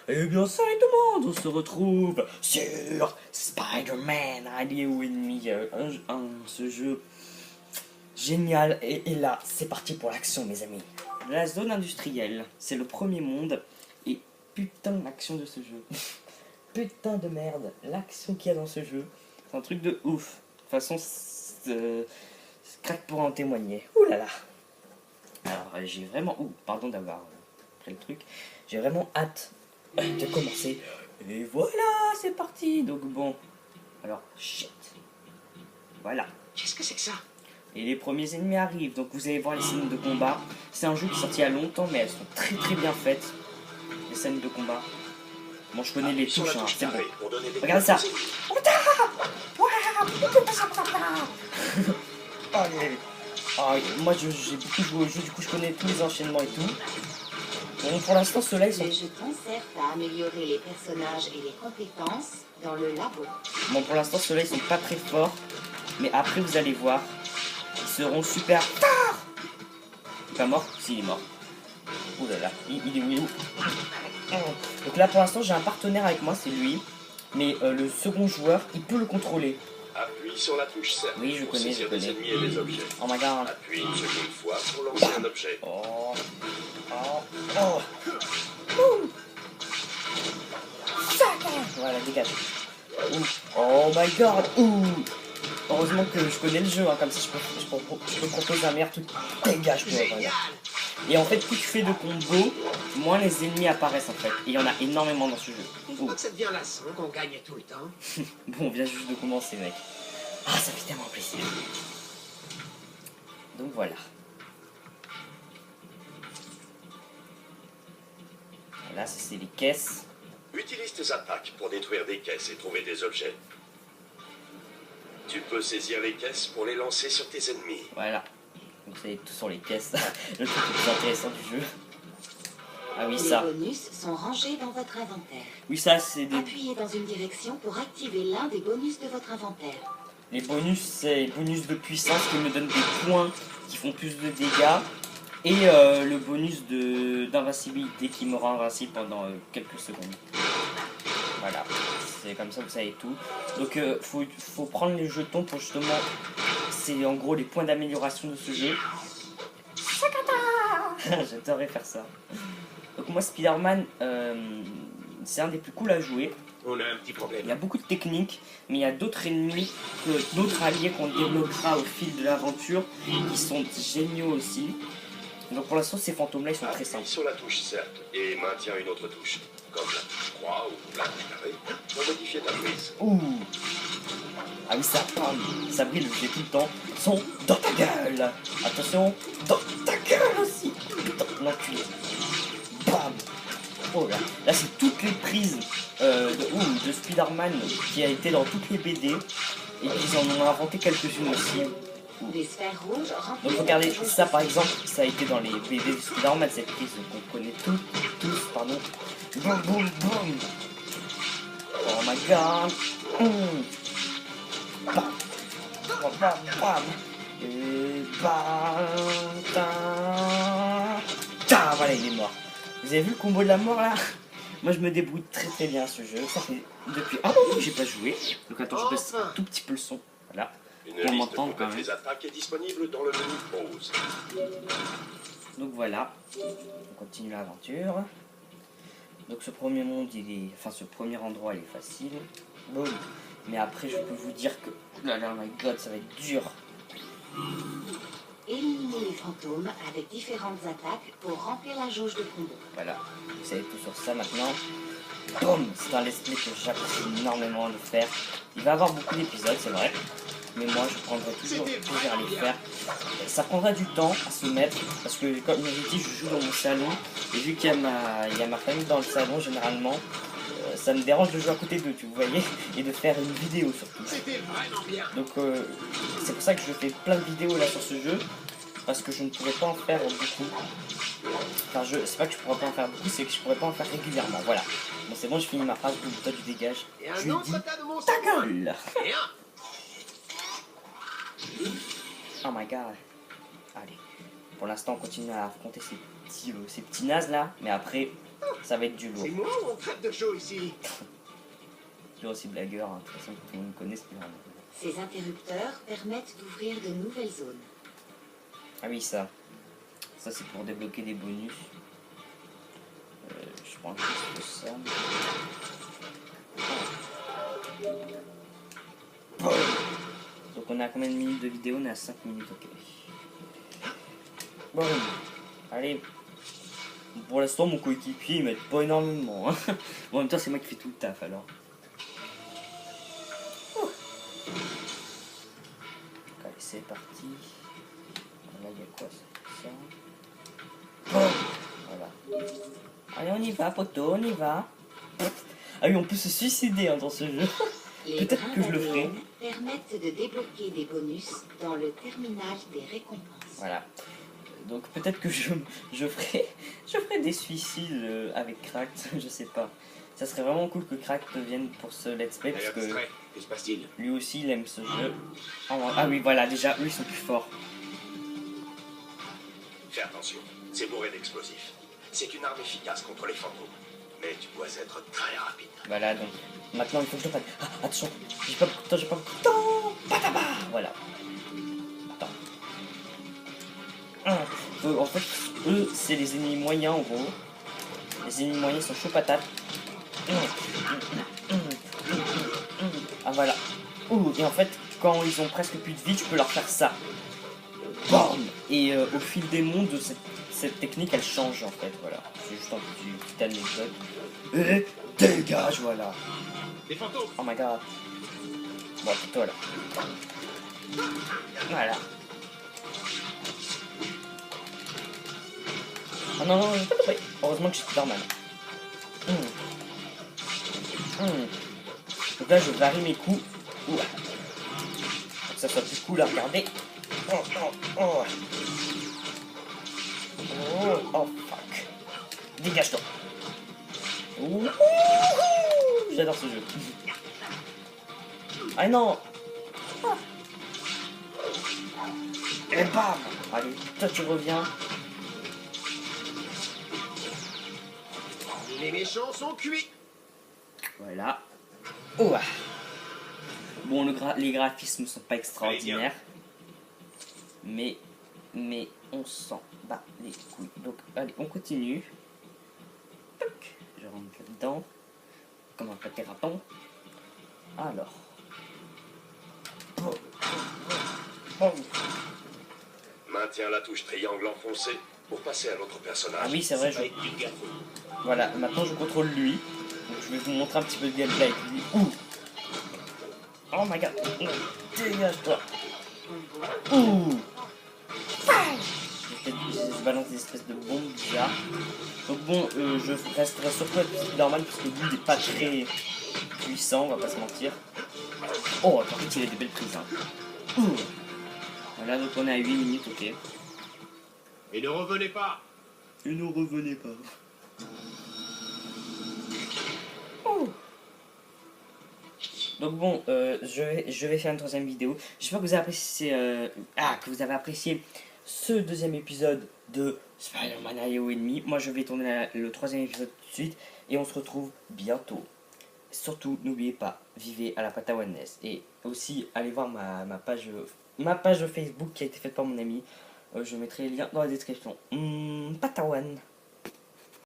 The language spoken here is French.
Eh bien salut tout le monde, on se retrouve sur Spider-Man Allié ou Ennemi, ce jeu génial. Et là, c'est parti pour l'action mes amis. La zone industrielle, c'est le premier monde. Et putain l'action de ce jeu. Putain de merde, l'action qu'il y a dans ce jeu, c'est un truc de ouf. De toute façon, Crack pour en témoigner. Ouh là là. Alors j'ai vraiment... Ouh, pardon d'avoir pris le truc. J'ai vraiment hâte de commencer. Et voilà, c'est parti. Donc bon, alors shit. Voilà. Qu'est-ce que c'est que ça? Et les premiers ennemis arrivent. Donc vous allez voir les scènes de combat. C'est un jeu qui est sorti il y a longtemps, mais elles sont très très bien faites. Les scènes de combat. Bon, je connais les touches, hein, c'est bon. Regarde ça. Moi j'ai beaucoup joué au jeu, du coup je connais tous les enchaînements et tout. Bon, pour l'instant, ceux-là, ils sont... Les jeux concertent à améliorer les personnages et les compétences dans le labo. Bon, pour l'instant, ceux-là, ils sont pas très forts. Mais après, vous allez voir, ils seront super forts. Il est pas mort? Si, il est mort. Ouh là là, il est où? Donc là, pour l'instant, j'ai un partenaire avec moi, c'est lui. Mais le second joueur, il peut le contrôler. Appuie sur la touche cercle. Oui, je pour connais, saisir je connais. des ennemis et des objets. Oh my god. Appuie une seconde fois pour lancer un objet. Oh. Oh. Oh. Ouh. Voilà, dégage. Ouh. Oh my god. Ouh. Heureusement que je connais le jeu, hein, comme ça je peux proposer un meilleur truc. Dégage toi. Voilà. Et en fait, plus tu fais de combos, moins les ennemis apparaissent en fait. Et il y en a énormément dans ce jeu. Il faut pas que ça devient lassant qu'on gagne tout le temps. Bon, on vient juste de commencer, mec. Ah, ça fait tellement plaisir. Donc voilà. Là, ça c'est les caisses. Utilise tes attaques pour détruire des caisses et trouver des objets. Tu peux saisir les caisses pour les lancer sur tes ennemis. Voilà. Vous savez tout sur les caisses. Le truc le plus intéressant du jeu. Ah oui, ça. Les bonus sont rangés dans votre inventaire. Oui, ça, c'est des... Appuyez dans une direction pour activer l'un des bonus de votre inventaire. Les bonus, c'est les bonus de puissance qui me donnent des points qui font plus de dégâts. Et le bonus d'invincibilité qui me rend invincible pendant quelques secondes. Voilà, c'est comme ça, vous savez tout. Donc faut prendre les jetons pour justement... C'est en gros les points d'amélioration de ce jeu. J'adorerais faire ça. Donc moi Spider-Man, c'est un des plus cool à jouer. On a un petit Il problème. y a beaucoup de techniques, mais il y a d'autres ennemis, d'autres alliés qu'on développera au fil de l'aventure, qui sont géniaux aussi. Donc pour l'instant ces fantômes là ils sont très Appuie simples. sur la touche cercle et maintiens une autre touche, comme la touche croix ou la touche carré, pour modifier ta prise. Ouh. Ah oui ça brille, j'ai tout le temps. Sont dans ta gueule. Attention, dans ta gueule aussi. Putain, l'enculé. Bam. Oh là, là c'est toutes les prises de Spider-Man qui a été dans toutes les BD et qu'ils en ont inventé quelques-unes aussi. Des sphères rouges remplies. Donc regardez, ça par exemple, ça a été dans les BD de Spider-Man, cette prise qu'on connaît tous, pardon. Boum boum boum. Oh my god. Bam. Bam bam bam. Et bam. Ta. Voilà, il est mort. Vous avez vu le combo de la mort là? Moi je me débrouille très très bien à ce jeu. Ça fait depuis un moment que j'ai pas joué. Donc attends, je baisse un tout petit peu le son. Voilà. Une Pour liste m'entendre quand complète même. des attaques est disponible dans le menu pause. Donc voilà, on continue l'aventure. Donc ce premier monde, ce premier endroit, il est facile. Boum. Mais après, je peux vous dire que, oh là là, my god, ça va être dur. Éliminez les fantômes avec différentes attaques pour remplir la jauge de combo. Voilà, vous savez tout sur ça maintenant. Boum, c'est un let's play que j'apprécie énormément de faire. Il va y avoir beaucoup d'épisodes, c'est vrai. Mais moi, je prendrai toujours plaisir à les faire. Ça prendra du temps à se mettre, parce que comme je l'ai dit, je joue dans mon salon. Et vu qu'il y a ma famille dans le salon, généralement, ça me dérange de jouer à côté d'eux, tu voyez, et de faire une vidéo surtout. C'était vraiment bien. Donc c'est pour ça que je fais plein de vidéos là sur ce jeu, parce que je ne pourrais pas en faire beaucoup. Enfin, c'est pas que je pourrais pas en faire beaucoup, c'est que je pourrais pas en faire régulièrement, voilà. Bon, c'est bon, je finis ma phrase, boum, toi tu dégages. Et Je un lui autre dis, tas de monstres. ta gueule! Et un. Oh my god. Allez. Pour l'instant, on continue à affronter ces petits nazes là. Mais après, Ça va être du lourd. C'est moi ou on crève de chaud ici? Toujours aussi blagueur, hein. De toute façon, tout le monde me connaît, c'est plus grave. Ces interrupteurs permettent d'ouvrir de nouvelles zones. Ah oui, ça. Ça, c'est pour débloquer des bonus. Je prends juste ça. Donc on a combien de minutes de vidéo? On est à 5 minutes, ok. Bon, allez. Pour l'instant, mon coéquipier, il m'aide pas énormément. Hein. Bon, en même temps, c'est moi qui fais tout le taf, alors. Ouh. Allez, c'est parti. Là, il y a quoi, ça? Voilà. Allez, on y va, poteau, on y va. Ah oui, on peut se suicider hein, dans ce jeu. Les Peut-être que je le ferai. ADN permettent de débloquer des bonus dans le terminal des récompenses. Voilà. Donc peut-être que je ferai des suicides avec Cracked, je sais pas. Ça serait vraiment cool que Cracked vienne pour ce let's play parce D'ailleurs, que distrait. Que se passe-t-il? lui aussi il aime ce jeu. Ah oui voilà, déjà eux ils sont plus forts. Fais attention, c'est bourré d'explosifs. C'est une arme efficace contre les fantômes. Mais tu dois être très rapide. Voilà donc maintenant il faut que je le fasse. Ah, attention, j'ai pas beaucoup de temps, j'ai pas beaucoup de temps. Pataba. Voilà. Attends. En fait, eux c'est les ennemis moyens en gros. Les ennemis moyens sont chauds patates. Ah voilà. Ouh, et en fait, quand ils ont presque plus de vie, tu peux leur faire ça. Bam. Et au fil des mondes, cette technique, elle change en fait. Voilà. C'est juste un petit anecdote. Et dégage, voilà. Des fantômes! Oh my god. Bon, plutôt là. Voilà. Oh non, non, j'ai pas compris. Heureusement que je suis normal. Donc là, je varie mes coups. Ouh. Pour que ça soit plus cool à regarder. Oh, fuck. Dégage-toi. Ouh. J'adore ce jeu. Ah non. Et bam. Allez, toi tu reviens. Les méchants sont cuits! Voilà. Oh. Bon, les graphismes sont pas extraordinaires. Mais on s'en bat les couilles. Donc, allez, on continue. Toc. Je rentre là-dedans. Comme un paquet raton. Alors. Maintiens la touche triangle enfoncée pour passer à l'autre personnage. Ah oui, c'est vrai. Voilà, maintenant je contrôle lui. Donc je vais vous montrer un petit peu de gameplay avec lui. Ouh. Oh my god. Dégage-toi. Ouh. Je balance des espèces de bombes bizarres. Donc bon, je resterai surtout avec normal parce que lui il est pas très puissant, on va pas se mentir. Oh, par contre il a des belles prises. Hein. Ouh. Voilà, donc on est à 8 minutes, ok. Et ne revenez pas! Et ne revenez pas. Oh. Donc bon, je vais faire une troisième vidéo. J'espère que vous avez apprécié, ce deuxième épisode de Spider-Man IO Enemy. Moi, je vais tourner le troisième épisode tout de suite et on se retrouve bientôt. Surtout, n'oubliez pas, vivez à la Patawaness et aussi allez voir ma page Facebook qui a été faite par mon ami. Je mettrai les liens dans la description. Patawan.